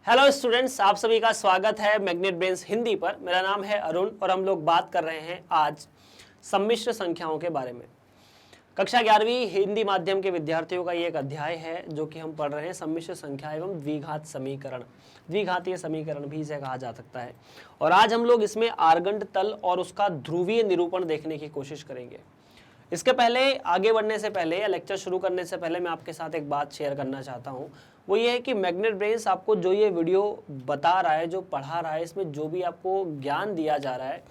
Hello students, आप सभी का स्वागत है मैग्नेट ब्रेन्स हिंदी पर। मेरा नाम है अरुण और हम लोग बात कर रहे हैं आज सम्मिश्र संख्याओं के बारे में। कक्षा 11वीं हिंदी माध्यम के विद्यार्थियों का ये एक अध्याय है जो कि हम पढ़ रहे हैं सम्मिश्र संख्या एवं द्विघात समीकरण। द्विघातीय समीकरण भी इसे कहा जा सकता है। और आज हम लोग इसमें आर्गंड तल और उसका ध्रुवीय निरूपण देखने की कोशिश करेंगे। इसके पहले आगे बढ़ने से पहले या लेक्चर शुरू करने से पहले मैं आपके साथ एक बात शेयर करना चाहता हूँ। वो ये है कि मैग्नेट ब्रेन्स आपको जो ये वीडियो बता रहा है, जो पढ़ा रहा है, इसमें जो भी आपको ज्ञान दिया जा रहा है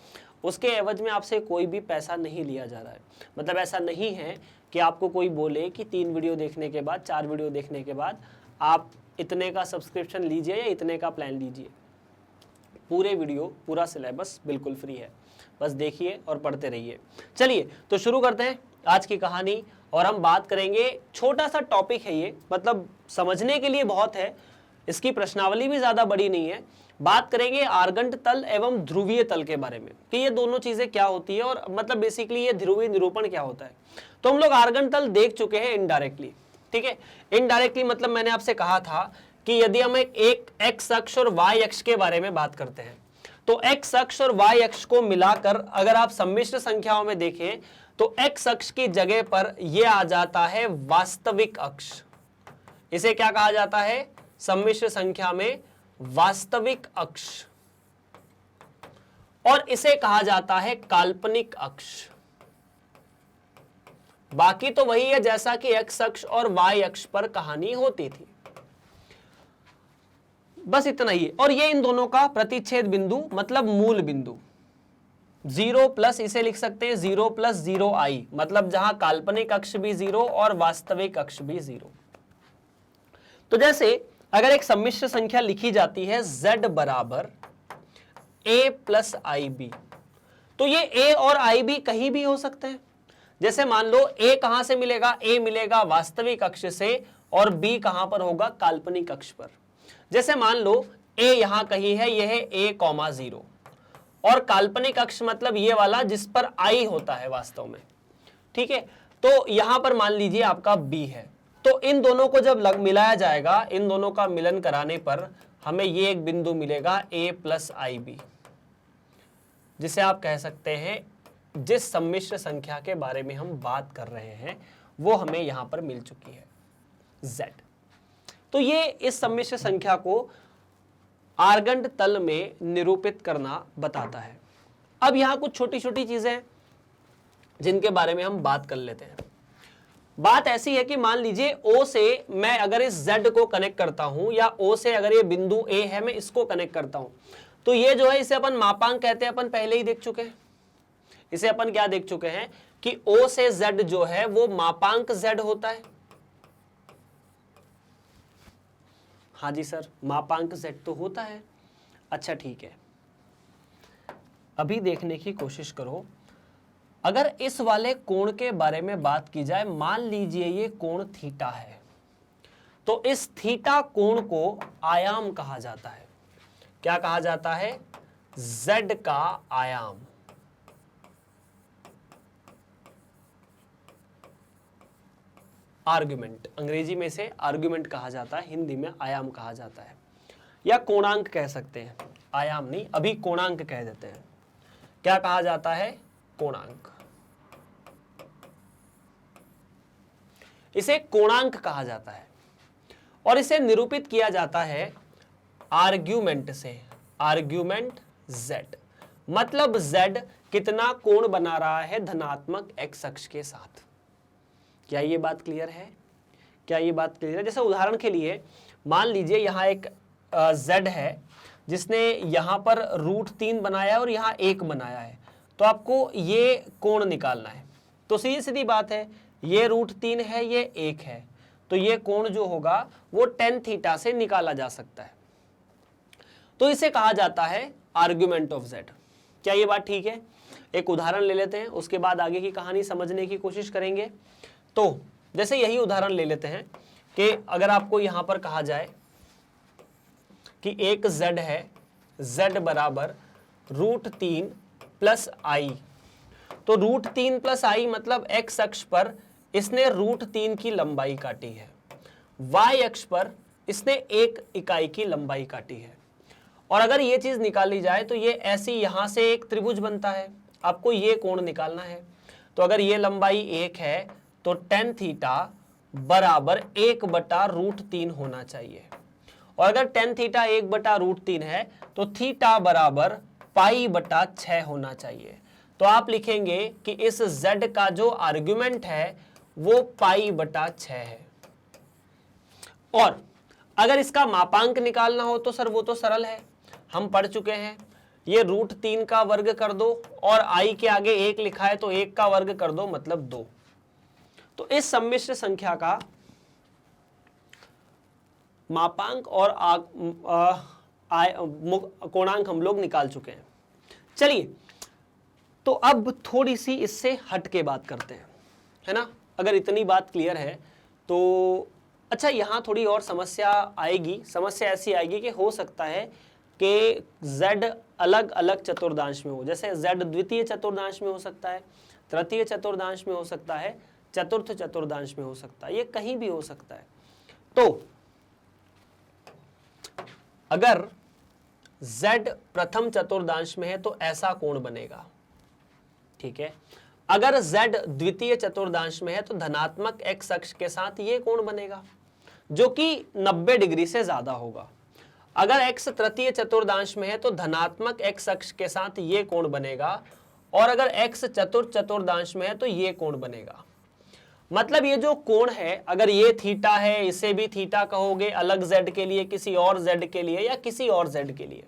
उसके एवज में आपसे कोई भी पैसा नहीं लिया जा रहा है। मतलब ऐसा नहीं है कि आपको कोई बोले कि 3 वीडियो देखने के बाद, 4 वीडियो देखने के बाद आप इतने का सब्सक्रिप्शन लीजिए या इतने का प्लान लीजिए। पूरे वीडियो, पूरा सिलेबस बिल्कुल फ्री है, बस देखिए और पढ़ते रहिए। चलिए तो शुरू करते हैं आज की कहानी। और हम बात करेंगे, छोटा सा टॉपिक है ये, मतलब समझने के लिए बहुत है, इसकी प्रश्नावली भी ज़्यादा बड़ी नहीं है। बात करेंगे आर्गंड तल एवं ध्रुवीय तल के बारे में कि ये दोनों चीज़ें क्या होती है और मतलब बेसिकली ये ध्रुवीय निरूपण क्या होता है। तो हम लोग आर्गंड तल देख चुके हैं इनडायरेक्टली, ठीक है। इनडायरेक्टली मतलब मैंने आपसे कहा था कि यदि हम एक एक्स अक्ष और वाई अक्ष के बारे में बात करते हैं तो एक्स अक्ष और वाई अक्ष को मिलाकर अगर आप सम्मिश्र संख्याओं में देखें तो एक्स अक्ष की जगह पर यह आ जाता है वास्तविक अक्ष। इसे क्या कहा जाता है सम्मिश्र संख्या में? वास्तविक अक्ष। और इसे कहा जाता है काल्पनिक अक्ष। बाकी तो वही है जैसा कि एक्स अक्ष और वाई अक्ष पर कहानी होती थी, बस इतना ही। और ये इन दोनों का प्रतिच्छेद बिंदु मतलब मूल बिंदु 0 प्लस, इसे लिख सकते हैं 0 प्लस 0 आई, मतलब जहां काल्पनिक अक्ष भी 0 और वास्तविक अक्ष भी 0। तो जैसे अगर एक सम्मिश्र संख्या लिखी जाती है z बराबर a प्लस आई बी, तो ये a और आई बी कहीं भी हो सकते हैं। जैसे मान लो a कहां से मिलेगा? a मिलेगा वास्तविक अक्ष से और b कहां पर होगा? काल्पनिक अक्ष पर। जैसे मान लो a यहां कहीं है, यह है a, 0 और काल्पनिक अक्ष मतलब ये वाला जिस पर i होता है वास्तव में, ठीक है। तो यहां पर मान लीजिए आपका b है। तो इन दोनों को जब मिलाया जाएगा, इन दोनों का मिलन कराने पर हमें ये एक बिंदु मिलेगा a प्लस आई बी, जिसे आप कह सकते हैं जिस सम्मिश्र संख्या के बारे में हम बात कर रहे हैं वो हमें यहां पर मिल चुकी है z। तो ये इस सम्मिश्र संख्या को आर्गंड तल में निरूपित करना बताता है। अब यहां कुछ छोटी छोटी चीजें जिनके बारे में हम बात कर लेते हैं। बात ऐसी है कि मान लीजिए O से मैं अगर इस Z को कनेक्ट करता हूं या O से अगर ये बिंदु A है मैं इसको कनेक्ट करता हूं, तो ये जो है इसे अपन मापांक कहते हैं। अपन पहले ही देख चुके हैं इसे। अपन क्या देख चुके हैं कि O से Z जो है वो मापांक Z होता है। हाँ जी सर, मापांक Z तो होता है। अच्छा ठीक है, अभी देखने की कोशिश करो। अगर इस वाले कोण के बारे में बात की जाए, मान लीजिए ये कोण थीटा है, तो इस थीटा कोण को आयाम कहा जाता है। क्या कहा जाता है? Z का आयाम। आर्गुमेंट, अंग्रेजी में इसे आर्गुमेंट कहा जाता है, हिंदी में आयाम कहा जाता है, या कोणांक कह सकते हैं। आयाम नहीं, अभी कोणांक कह देते हैं। क्या कहा जाता है? कोणांक। इसे कोणांक कहा जाता है और इसे निरूपित किया जाता है आर्ग्यूमेंट से। आर्ग्यूमेंट z, मतलब z कितना कोण बना रहा है धनात्मक x अक्ष के साथ। क्या ये बात क्लियर है? क्या ये बात क्लियर है? जैसे उदाहरण के लिए मान लीजिए यहां एक z है जिसने यहां पर √3 बनाया है और यहां 1 बनाया है, तो आपको ये कोण निकालना है। तो सीधी सीधी बात है, ये √3 है, ये 1 है, तो ये कोण जो होगा वो tan थीटा से निकाला जा सकता है। तो इसे कहा जाता है आर्ग्यूमेंट ऑफ z। क्या ये बात ठीक है? एक उदाहरण ले लेते हैं, उसके बाद आगे की कहानी समझने की कोशिश करेंगे। तो जैसे यही उदाहरण ले लेते हैं कि अगर आपको यहां पर कहा जाए कि एक z है, z बराबर √3 प्लस आई, तो √3 प्लस आई मतलब x अक्ष पर इसने √3 की लंबाई काटी है, y अक्ष पर इसने 1 इकाई की लंबाई काटी है। और अगर ये चीज निकाली जाए तो ये ऐसी यहां से एक त्रिभुज बनता है, आपको ये कोण निकालना है। तो अगर ये लंबाई 1 है तो tan थीटा बराबर 1/√3 होना चाहिए। और अगर tan थीटा 1/√3 है तो थीटा बराबर π/6 होना चाहिए। तो आप लिखेंगे कि इस z का जो आर्गुमेंट है वो π/6 है। और अगर इसका मापांक निकालना हो तो सर वो तो सरल है, हम पढ़ चुके हैं, ये √3 का वर्ग कर दो और i के आगे 1 लिखा है तो 1 का वर्ग कर दो मतलब 2। तो इस सम्मिश्र संख्या का मापांक और कोणांक हम लोग निकाल चुके हैं। चलिए तो अब थोड़ी सी इससे हट के बात करते हैं, है ना। अगर इतनी बात क्लियर है तो अच्छा, यहाँ थोड़ी और समस्या आएगी। समस्या ऐसी आएगी कि हो सकता है कि z अलग अलग चतुर्दांश में हो, जैसे z द्वितीय चतुर्दांश में हो सकता है, तृतीय चतुर्दांश में हो सकता है, चतुर्थ चतुर्दांश में हो सकता है, ये कहीं भी हो सकता है। तो अगर z प्रथम चतुर्दांश में है तो ऐसा कोण बनेगा, ठीक है। अगर z द्वितीय चतुर्दांश में है तो धनात्मक x अक्ष के साथ ये कोण बनेगा जो कि 90 डिग्री से ज्यादा होगा। अगर x तृतीय चतुर्दांश में है तो धनात्मक x अक्ष के साथ ये कोण बनेगा, और अगर x चतुर्थ चतुर्दांश में है तो ये कोण बनेगा। मतलब ये जो कोण है, अगर ये थीटा है, इसे भी थीटा कहोगे अलग z के लिए, किसी और z के लिए या किसी और z के लिए,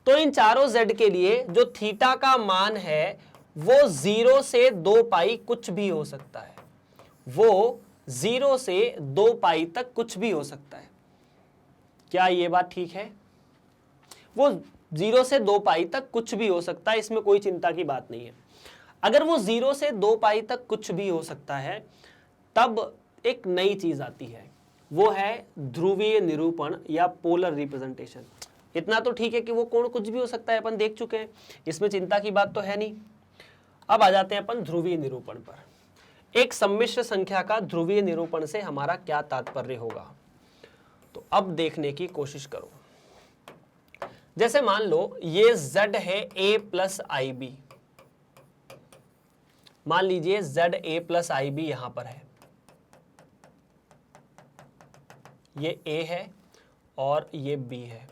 तो इन चारों z के लिए जो थीटा का मान है वो 0 से 2π कुछ भी हो सकता है, वो 0 से 2π तक कुछ भी हो सकता है। क्या ये बात ठीक है? वो 0 से 2π तक कुछ भी हो सकता है, इसमें कोई चिंता की बात नहीं है। अगर वो 0 से 2π तक कुछ भी हो सकता है तब एक नई चीज आती है, वो है ध्रुवीय निरूपण या पोलर रिप्रेजेंटेशन। इतना तो ठीक है कि वो कोण कुछ भी हो सकता है, अपन देख चुके हैं, इसमें चिंता की बात तो है नहीं। अब आ जाते हैं अपन ध्रुवीय निरूपण पर। एक सम्मिश्र संख्या का ध्रुवीय निरूपण से हमारा क्या तात्पर्य होगा, तो अब देखने की कोशिश करो। जैसे मान लो ये z है a प्लस IB, मान लीजिए z a प्लस IB यहां पर है, ये a है और ये b है।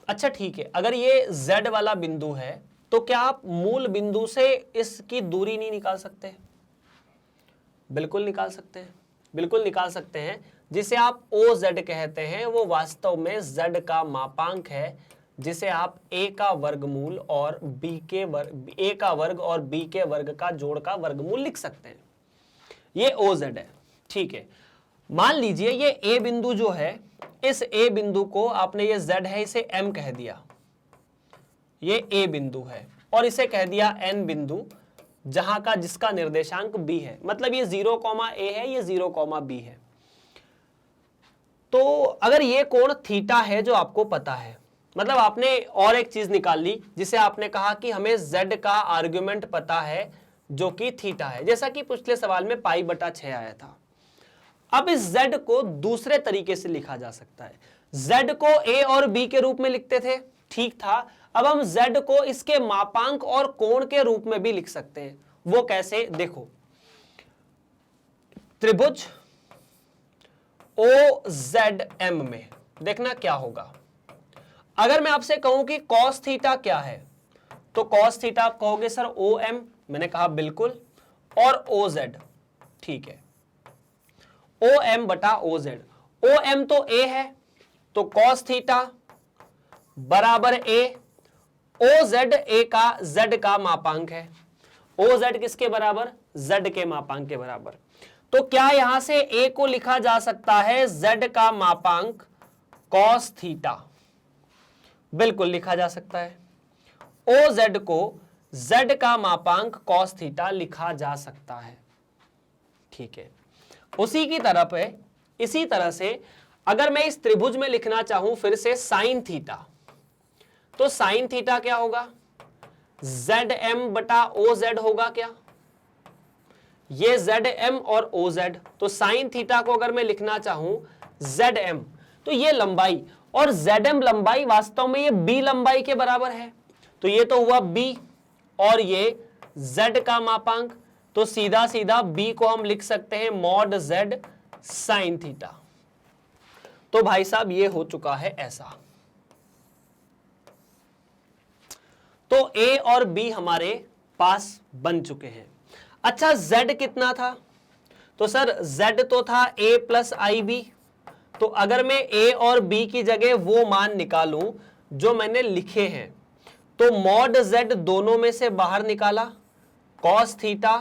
अच्छा ठीक है, अगर ये z वाला बिंदु है तो क्या आप मूल बिंदु से इसकी दूरी नहीं निकाल सकते? बिल्कुल निकाल सकते हैं, बिल्कुल निकाल सकते हैं। जिसे आप OZ कहते हैं वो वास्तव में z का मापांक है, जिसे आप a का वर्गमूल और b के वर्ग, a का वर्ग और b के वर्ग का जोड़ का वर्गमूल लिख सकते हैं। ये OZ है, ठीक है। मान लीजिए ये a बिंदु जो है, इस a बिंदु को आपने, ये z है इसे m कह दिया, ये a बिंदु है, और इसे कह दिया n बिंदु, जहां का जिसका निर्देशांक b है। मतलब ये 0, a है, ये 0, b है। तो अगर ये कोण थीटा है जो आपको पता है, मतलब आपने और एक चीज निकाल ली जिसे आपने कहा कि हमें z का आर्गुमेंट पता है जो कि थीटा है, जैसा कि पिछले सवाल में π/6 आया था। अब इस z को दूसरे तरीके से लिखा जा सकता है। z को a और b के रूप में लिखते थे, ठीक था। अब हम z को इसके मापांक और कोण के रूप में भी लिख सकते हैं। वो कैसे? देखो, त्रिभुज OZM में देखना क्या होगा। अगर मैं आपसे कहूं कि cos थीटा क्या है, तो cos थीटा आप कहोगे सर OM, मैंने कहा बिल्कुल, और OZ, ठीक है, OM बटा OZ। OM तो A है, तो cos थीटा बराबर A, OZ A का Z का मापांक है। OZ किसके बराबर? Z के मापांक के बराबर। तो क्या यहां से A को लिखा जा सकता है Z का मापांक cos थीटा? बिल्कुल लिखा जा सकता है। OZ को Z का मापांक cos थीटा लिखा जा सकता है, ठीक है। उसी की तरफ है, इसी तरह से अगर मैं इस त्रिभुज में लिखना चाहूं फिर से sin थीटा, तो sin थीटा क्या होगा? ZM बटा OZ होगा क्या? ये ZM और OZ, तो साइन थीटा को अगर मैं लिखना चाहूं ZM, तो ये लंबाई, और ZM लंबाई वास्तव में ये B लंबाई के बराबर है, तो ये तो हुआ B, और ये Z का मापांक, तो सीधा सीधा B को हम लिख सकते हैं मॉड Z साइन थीटा। तो भाई साहब ये हो चुका है ऐसा। तो A और B हमारे पास बन चुके हैं। अच्छा Z कितना था? तो सर Z तो था A प्लस IB, तो अगर मैं A और B की जगह वो मान निकालूं जो मैंने लिखे हैं, तो मॉड Z दोनों में से बाहर निकाला, cos theta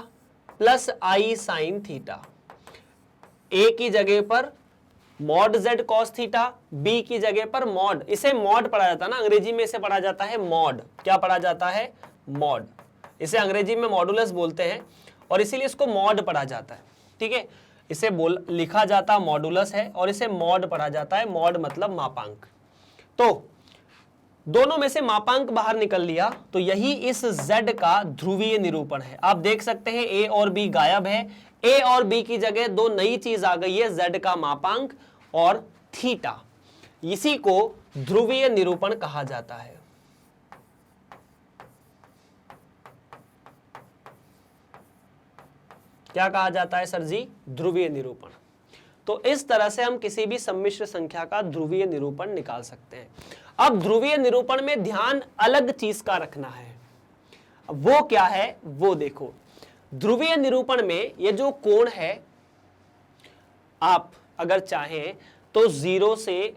plus I sine theta. A की जगह पर mod Z cos theta, B की जगह पर मॉड, इसे मॉड पढ़ा जाता है ना, अंग्रेजी में इसे पढ़ा जाता है मॉड। क्या पढ़ा जाता है? मॉड। इसे अंग्रेजी में मॉडुलस बोलते हैं और इसीलिए इसको मॉड पढ़ा जाता है। ठीक है, इसे लिखा जाता मॉडुलस है और इसे मॉड पढ़ा जाता है। मॉड मतलब मापांक। तो दोनों में से मापांक बाहर निकल लिया, तो यही इस Z का ध्रुवीय निरूपण है। आप देख सकते हैं A और B गायब है, A और B की जगह दो नई चीज आ गई है, Z का मापांक और थीटा। इसी को ध्रुवीय निरूपण कहा जाता है। क्या कहा जाता है सर जी? ध्रुवीय निरूपण। तो इस तरह से हम किसी भी सम्मिश्र संख्या का ध्रुवीय निरूपण निकाल सकते हैं। अब ध्रुवीय निरूपण में ध्यान अलग चीज का रखना है। अब वो क्या है वो देखो। ध्रुवीय निरूपण में ये जो कोण है, आप अगर चाहें तो 0 से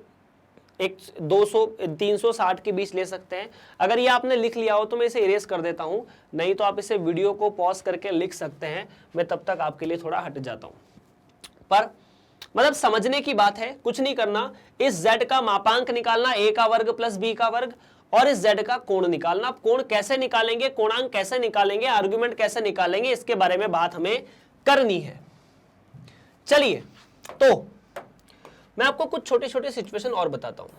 200 360 के बीच ले सकते हैं। अगर ये आपने लिख लिया हो तो मैं इसे इरेज कर देता हूं, नहीं तो आप इसे वीडियो को पॉज करके लिख सकते हैं। मैं तब तक आपके लिए थोड़ा हट जाता हूं। पर मतलब समझने की बात है, कुछ नहीं करना। इस Z का मापांक निकालना, A का वर्ग प्लस B का वर्ग, और इस Z का कोण निकालना। अब कोण कैसे निकालेंगे, कोणांक कैसे निकालेंगे, आर्गुमेंट कैसे निकालेंगे, इसके बारे में बात हमें करनी है। चलिए, तो मैं आपको कुछ छोटे छोटे सिचुएशन और बताता हूं।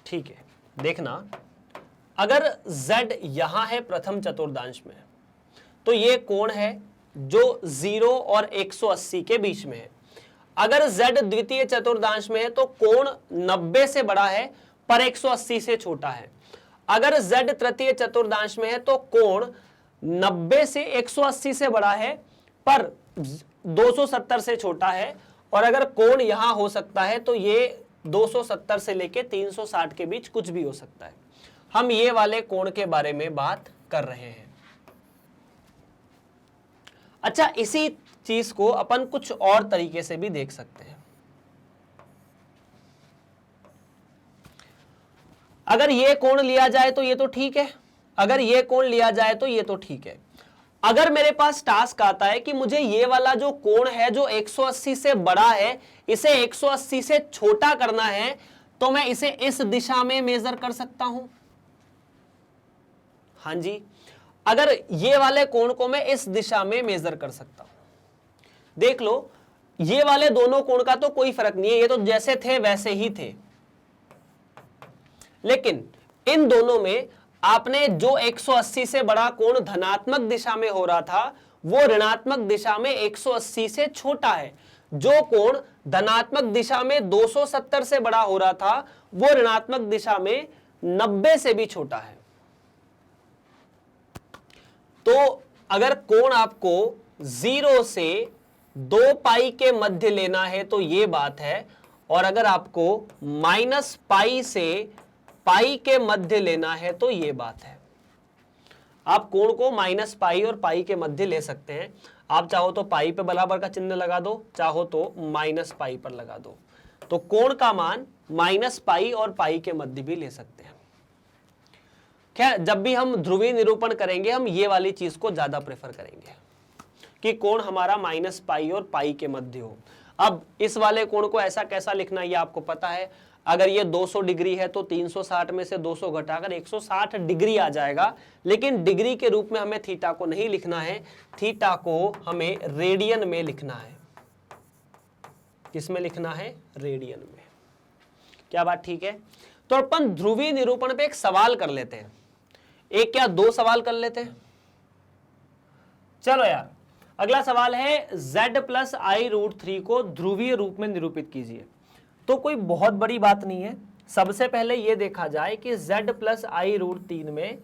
ठीक है, देखना, अगर Z यहां है प्रथम चतुर्दांश में, तो ये कोण है जो 0 और 180 के बीच में है। अगर Z द्वितीय चतुर्दांश में है तो कोण 90 से बड़ा है पर 180 से छोटा है। अगर Z तृतीय चतुर्दांश में है तो कोण 90 से 180 से बड़ा है पर 270 से छोटा है। और अगर कोण यहां हो सकता है तो ये 270 से लेके 360 के बीच कुछ भी हो सकता है। हम ये वाले कोण के बारे में बात कर रहे हैं। अच्छा, इसी चीज को अपन कुछ और तरीके से भी देख सकते हैं। अगर ये कोण लिया जाए तो ये तो ठीक है, अगर ये कोण लिया जाए तो ये तो ठीक है। अगर मेरे पास टास्क आता है कि मुझे ये वाला जो कोण है जो 180 से बड़ा है, इसे 180 से छोटा करना है, तो मैं इसे इस दिशा में मेजर कर सकता हूं। हां जी, अगर ये वाले कोण को मैं इस दिशा में मेजर कर सकता हूं। देख लो, ये वाले दोनों कोण का तो कोई फर्क नहीं है, ये तो जैसे थे वैसे ही थे। लेकिन इन दोनों में आपने जो 180 से बड़ा कोण धनात्मक दिशा में हो रहा था, वो ऋणात्मक दिशा में 180 से छोटा है। जो कोण धनात्मक दिशा में 270 से बड़ा हो रहा था, वो ऋणात्मक दिशा में 90 से भी छोटा है। तो अगर कोण आपको 0 से 2 पाई के मध्य लेना है तो ये बात है, और अगर आपको माइनस पाई से पाई के मध्य लेना है तो ये बात है। आप कोण को माइनस पाई और पाई के मध्य ले सकते हैं। आप चाहो तो पाई पे बराबर का चिन्ह लगा दो, चाहो तो माइनस पाई पर लगा दो। तो कोण का मान माइनस पाई और पाई के मध्य भी ले सकते हैं। खैर, जब भी हम ध्रुवीय निरूपण करेंगे हम ये वाली चीज को ज्यादा प्रेफर करेंगे कि कोण हमारा माइनस पाई और पाई के मध्य हो। अब इस वाले कोण को ऐसा कैसा लिखना ये आपको पता है। अगर ये 200 डिग्री है तो 360 में से 200 घटाकर 160 डिग्री आ जाएगा। लेकिन डिग्री के रूप में हमें थीटा को नहीं लिखना है, थीटा को हमें रेडियन में लिखना है। किसमें लिखना है? रेडियन में। क्या बात ठीक है? तो अपन ध्रुवीय निरूपण पे एक सवाल कर लेते हैं, एक क्या दो सवाल कर लेते हैं। चलो यार, अगला सवाल है z+i√3 को ध्रुवीय रूप में निरूपित कीजिए। तो कोई बहुत बड़ी बात नहीं है। सबसे पहले यह देखा जाए कि z+i√3 में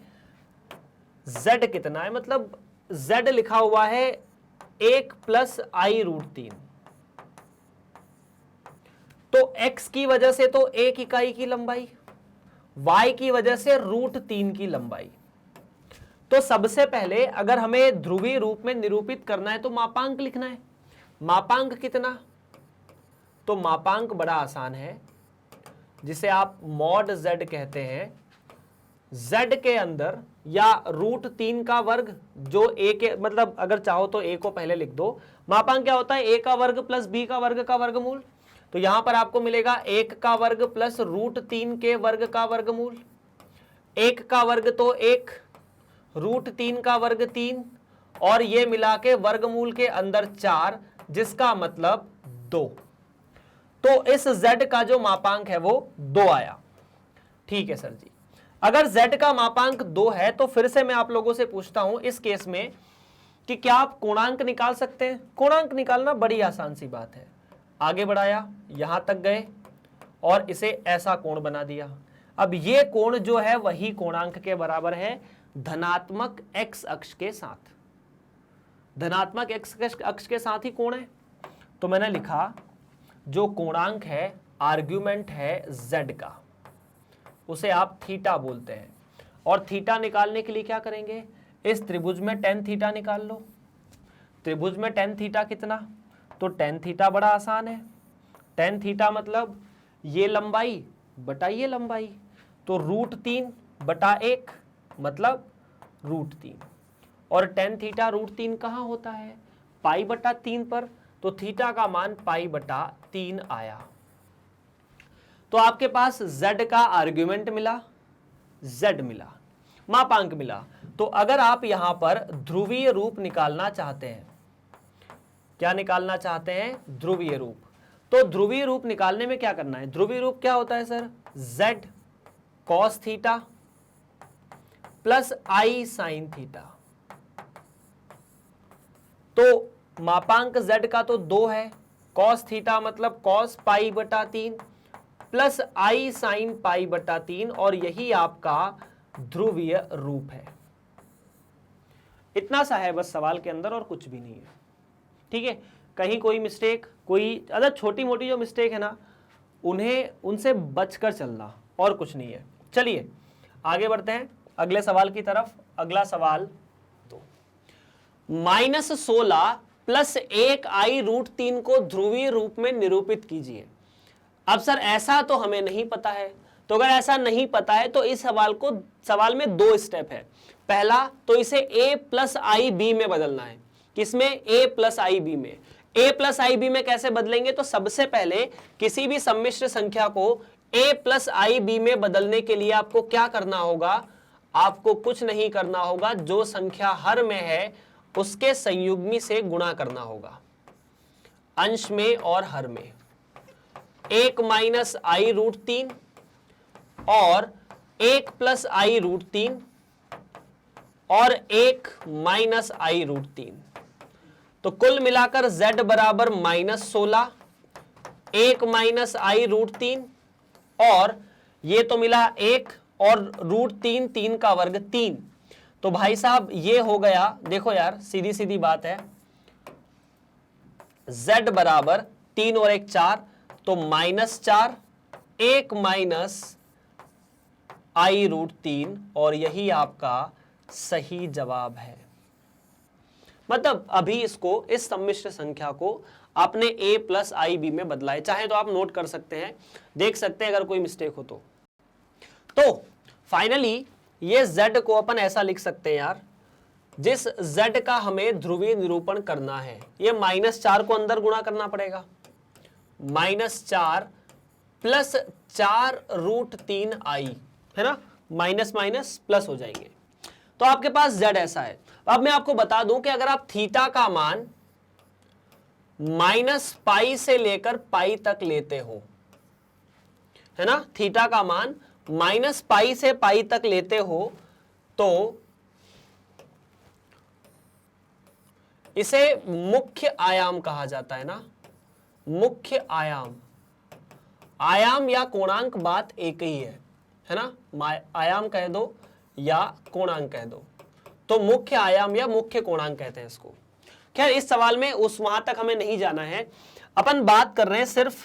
z कितना है, मतलब z लिखा हुआ है 1+i√3। तो x की वजह से तो 1 इकाई की लंबाई, y की वजह से √3 की लंबाई। तो सबसे पहले अगर हमें ध्रुवीय रूप में निरूपित करना है तो मापांक लिखना है। मापांक कितना? तो मापांक बड़ा आसान है, जिसे आप मॉड z कहते हैं। z के अंदर या √3 का वर्ग, जो a के मतलब अगर चाहो तो a को पहले लिख दो। मापांक क्या होता है? a का वर्ग प्लस b का वर्ग का वर्गमूल। तो यहां पर आपको मिलेगा 1 का वर्ग प्लस √3 के वर्ग का वर्गमूल। 1 का वर्ग तो 1, √3 का वर्ग 3, और ये मिला के वर्गमूल के अंदर 4, जिसका मतलब 2। तो इस z का जो मापांक है वो 2 आया। ठीक है सर जी। अगर z का मापांक 2 है तो फिर से मैं आप लोगों से पूछता हूं इस केस में कि क्या आप कोणांक निकाल सकते हैं? कोणांक निकालना बड़ी आसान सी बात है। आगे बढ़ाया, यहां तक गए और इसे ऐसा कोण बना दिया। अब ये कोण जो है वही कोणांक के बराबर है धनात्मक x अक्ष के साथ। धनात्मक x अक्ष के साथ ही कोण है। तो मैंने लिखा जो कोणांक है, आर्ग्यूमेंट है z का, उसे आप थीटा बोलते हैं। और थीटा निकालने के लिए क्या करेंगे? इस त्रिभुज में tan थीटा निकाल लो। त्रिभुज में tan थीटा कितना? तो tan थीटा बड़ा आसान है। tan थीटा मतलब ये लंबाई बटा ये लंबाई, तो √3 बटा 1 मतलब √3। और tan थीटा √3 कहाँ होता है? π/3 पर। तो थीटा का मान π/3 आया। तो आपके पास z का आर्ग्यूमेंट मिला, z मिला, मापांक मिला। तो अगर आप यहां पर ध्रुवीय रूप निकालना चाहते हैं, क्या निकालना चाहते हैं? ध्रुवीय रूप। तो ध्रुवीय रूप निकालने में क्या करना है? ध्रुवीय रूप क्या होता है sir? z cos theta plus i sin theta. तो मापांक z का तो 2 है, cos थीटा मतलब cos π/3 प्लस i sin π/3, और यही आपका ध्रुवीय रूप है। इतना सा है बस सवाल के अंदर, और कुछ भी नहीं है। ठीक है? कहीं कोई मिस्टेक, कोई अगर छोटी मोटी जो मिस्टेक है ना, उनसे बचकर चलना, और कुछ नहीं है। चलिए आगे बढ़ते हैं अगले सवाल की तरफ। अगला सवाल तो -16 प्लस 1i√3 को ध्रुवीय रूप में निरूपित कीजिए। अब सर ऐसा तो हमें नहीं पता है। तो अगर ऐसा नहीं पता है तो इस सवाल में 2 स्टेप है। पहला तो इसे a+ib में बदलना है। किसमें? a+ib में। a+ib में कैसे बदलेंगे? तो सबसे पहले किसी भी सम्मिश्र संख्या को a+ib में बदलने के लिए आपको क्या करना होगा? आपको कुछ नहीं करना होगा, जो संख्या हर में है उसके संयुग्मी से गुणा करना होगा, अंश में और हर में। 1 - i√3 और 1 + i√3 और 1 - i√3। तो कुल मिलाकर z बराबर -16, 1 - i√3, और ये तो मिला 1 और √3, 3 का वर्ग 3। तो भाई साहब ये हो गया, देखो यार सीधी सीधी बात है, z बराबर 3 और 1 4, तो -4, 1 - i√3, और यही आपका सही जवाब है। मतलब अभी इसको, इस सम्मिश्र संख्या को आपने a+ib में बदला है। चाहे तो आप नोट कर सकते हैं, देख सकते हैं अगर कोई मिस्टेक हो तो फाइनली ये z को अपन ऐसा लिख सकते हैं यार, जिस z का हमें ध्रुवीय निरूपण करना है, ये -4 को अंदर गुणा करना पड़ेगा। -4 प्लस 4√3i, है ना, माइनस माइनस प्लस हो जाएंगे। तो आपके पास z ऐसा है। अब मैं आपको बता दूं कि अगर आप थीटा का मान -पाई से लेकर पाई तक लेते हो, है ना, थीटा का मान -पाई से पाई तक लेते हो, तो इसे मुख्य आयाम कहा जाता है ना, मुख्य आयाम। आयाम या कोणांक बात एक ही है ना, आयाम कह दो या कोणांक कह दो, तो मुख्य आयाम या मुख्य कोणांक कहते हैं इसको। खैर इस सवाल में उस वहां तक हमें नहीं जाना है, अपन बात कर रहे हैं सिर्फ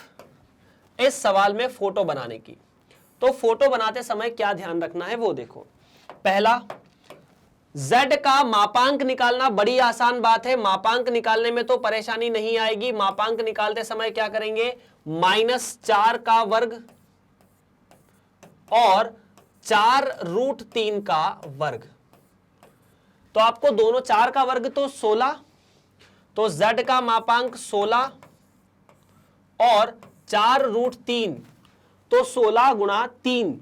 इस सवाल में फोटो बनाने की। तो फोटो बनाते समय क्या ध्यान रखना है वो देखो। पहला, z का मापांक निकालना बड़ी आसान बात है, मापांक निकालने में तो परेशानी नहीं आएगी। मापांक निकालते समय क्या करेंगे, -4 का वर्ग और 4√3 का वर्ग। तो आपको दोनों, 4 का वर्ग तो 16, तो z का मापांक 16 और 4√3 तो 16 गुणा 3।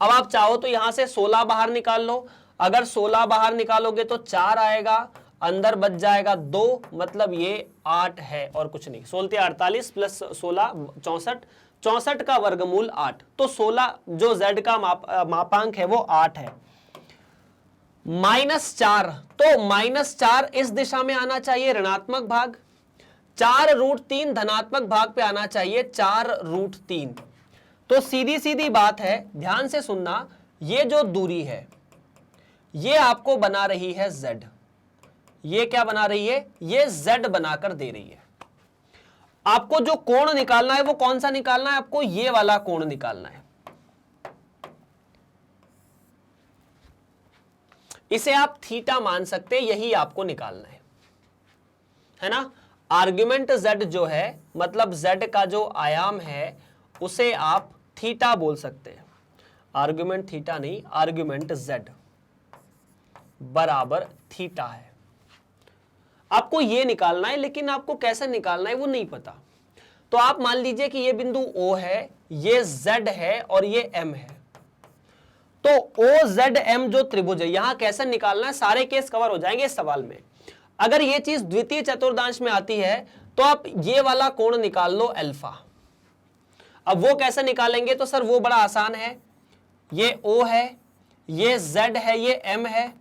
अब आप चाहो तो यहां से 16 बाहर निकाल लो, अगर 16 बाहर निकालोगे तो 4 आएगा, अंदर बच जाएगा 2, मतलब ये 8 है और कुछ नहीं। 16 48 प्लस 16 64, 64 का वर्गमूल 8, तो 16 जो z का मापांक है वो 8 है। -4, तो -4 इस दिशा में आना चाहिए, ऋणात्मक भाग। 4√3 धनात्मक भाग पे आना चाहिए, 4√3। तो सीधी सीधी बात है, ध्यान से सुनना, ये जो दूरी है ये आपको बना रही है z। ये क्या बना रही है, ये z बनाकर दे रही है। आपको जो कोण निकालना है वो कौन सा निकालना है, आपको ये वाला कोण निकालना है। इसे आप थीटा मान सकते हैं, यही आपको निकालना है ना। आर्गुमेंट z जो है, मतलब z का जो आयाम है उसे आप थीटा बोल सकते हैं। आर्गुमेंट थीटा नहीं, आर्गुमेंट z बराबर थीटा है। आपको ये निकालना है, लेकिन आपको कैसे निकालना है वो नहीं पता। तो आप मान लीजिए कि ये बिंदु O है, ये Z है और ये M है। तो OZM जो त्रिभुज है, यहां कैसे निकालना है, सारे केस कवर हो जाएंगे इस सवाल में। अगर ये चीज द्वितीय चतुर्थांश में आती है तो आप ये वाला कोण निकाल लो अल्फा। अब वो कैसे निकालेंगे, तो सर वो बड़ा आसान है, ये O है, ये Z है, ये M है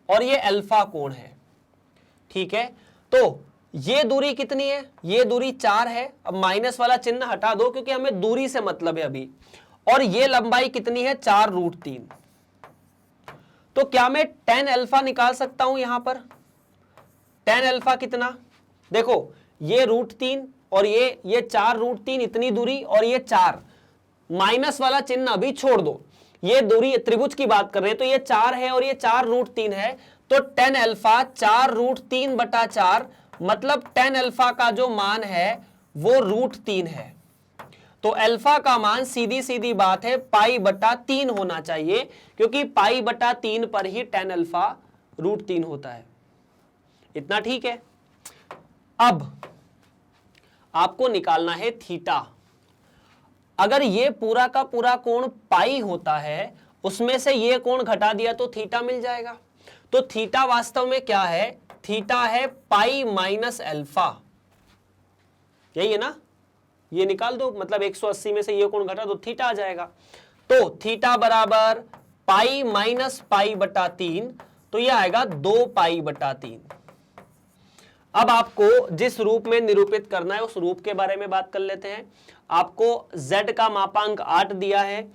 और ये अल्फा कोण है, ठीक है। तो ये दूरी कितनी है, ये दूरी 4 है। अब माइनस वाला चिन्ह हटा दो क्योंकि हमें दूरी से मतलब है अभी। और ये लंबाई कितनी है, 4√3। तो क्या मैं tan अल्फा निकाल सकता हूं यहां पर। tan अल्फा कितना, देखो ये √3 और ये 4√3, इतनी दूरी और ये 4, माइनस वाला चिन्ह अभी छोड़ दो, ये दूरी त्रिभुज की बात कर रहे हैं, तो ये 4 है और ये 4√3 है। तो tan अल्फा 4√3/4, मतलब tan अल्फा का जो मान है वो √3 है। तो अल्फा का मान सीधी सीधी बात है π/3 होना चाहिए, क्योंकि π/3 पर ही tan अल्फा √3 होता है। इतना ठीक है। अब आपको निकालना है थीटा। अगर ये पूरा का पूरा कोण पाई होता है, उसमें से ये कोण घटा दिया तो थीटा मिल जाएगा। तो थीटा वास्तव में क्या है, थीटा है पाई माइनस अल्फा, यही है ना। ये निकाल दो, मतलब 180 में से ये कोण घटा दो, थीटा आ जाएगा। तो थीटा बराबर पाई माइनस π/3, तो ये आएगा 2π/3। अब आपको जिस रूप में निरूपित करना है उस रूप के बारे में बात कर लेते हैं। आपको z का मापांक 8 दिया है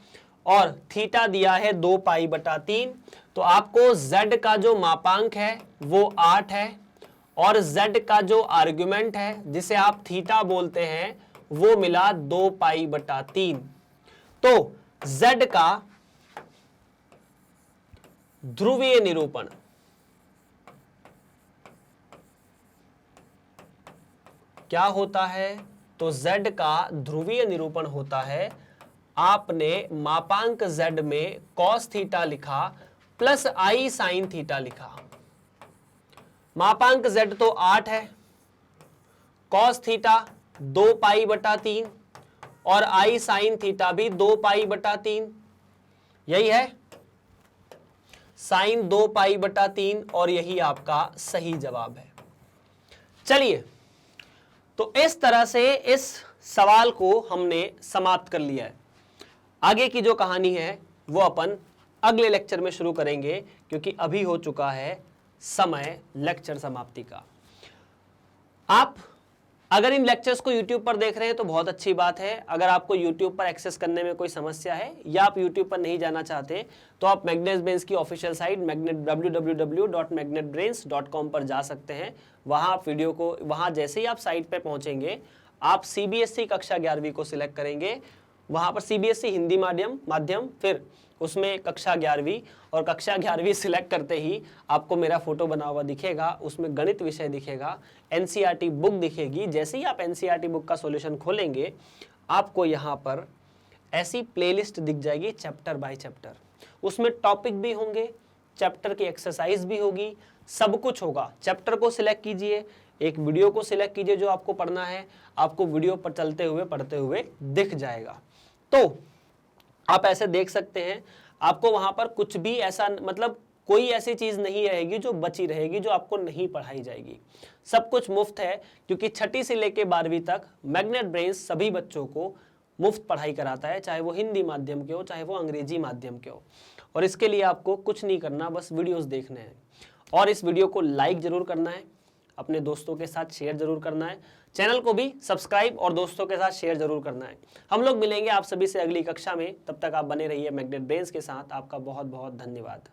और थीटा दिया है 2π/3। तो आपको z का जो मापांक है वो 8 है और z का जो आर्गुमेंट है जिसे आप थीटा बोलते हैं वो मिला 2π/3। तो z का ध्रुवीय निरूपण क्या होता है, तो z का ध्रुवीय निरूपण होता है, आपने मापांक z में cos थीटा लिखा प्लस i sin थीटा लिखा। मापांक z तो 8 है, cos थीटा 2 पाई बटा 3 और आई साइन थीटा भी 2 पाई बटा 3, यही है साइन 2 पाई बटा 3, और यही आपका सही जवाब है। चलिए, तो इस तरह से इस सवाल को हमने समाप्त कर लिया है। आगे की जो कहानी है वो अपन अगले लेक्चर में शुरू करेंगे, क्योंकि अभी हो चुका है समय लेक्चर समाप्ति का। आप अगर इन लेक्चर्स को YouTube पर देख रहे हैं तो बहुत अच्छी बात है। अगर आपको YouTube पर एक्सेस करने में कोई समस्या है या आप YouTube पर नहीं जाना चाहते तो आप मैग्नेट ब्रेन्स की ऑफिशियल साइट www.magnetbrains.com पर जा सकते हैं। वहां आप वीडियो को, वहां जैसे ही आप साइट पर पहुंचेंगे आप CBSE कक्षा 11वीं को सिलेक्ट करेंगे। वहां पर CBSE हिंदी माध्यम, फिर उसमें कक्षा 11वीं, और कक्षा 11वीं सिलेक्ट करते ही आपको मेरा फोटो बना हुआ दिखेगा, उसमें गणित विषय दिखेगा, NCERT बुक दिखेगी। जैसे ही आप NCERT बुक का सॉल्यूशन खोलेंगे आपको यहाँ पर ऐसी प्लेलिस्ट दिख जाएगी चैप्टर बाय चैप्टर। उसमें टॉपिक भी होंगे, चैप्टर की एक्सरसाइज भी होगी, सब कुछ होगा। चैप्टर को सिलेक्ट कीजिए, एक वीडियो को सिलेक्ट कीजिए जो आपको पढ़ना है, आपको वीडियो पर चलते हुए पढ़ते हुए दिख जाएगा। तो आप ऐसे देख सकते हैं, आपको वहां पर कुछ भी ऐसा, मतलब कोई ऐसी चीज नहीं रहेगी जो बची रहेगी जो आपको नहीं पढ़ाई जाएगी। सब कुछ मुफ्त है, क्योंकि 6ठी से लेकर 12वीं तक मैग्नेट ब्रेन्स सभी बच्चों को मुफ्त पढ़ाई कराता है, चाहे वो हिंदी माध्यम के हो चाहे वो अंग्रेजी माध्यम के हो। और इसके लिए आपको कुछ नहीं करना, बस वीडियोस देखने हैं। और इस वीडियो को लाइक जरूर करना है, अपने दोस्तों के साथ शेयर जरूर करना है, चैनल को भी सब्सक्राइब और दोस्तों के साथ शेयर जरूर करना है। हम लोग मिलेंगे आप सभी से अगली कक्षा में, तब तक आप बने रहिए मैग्नेट ब्रेन्स के साथ। आपका बहुत बहुत धन्यवाद।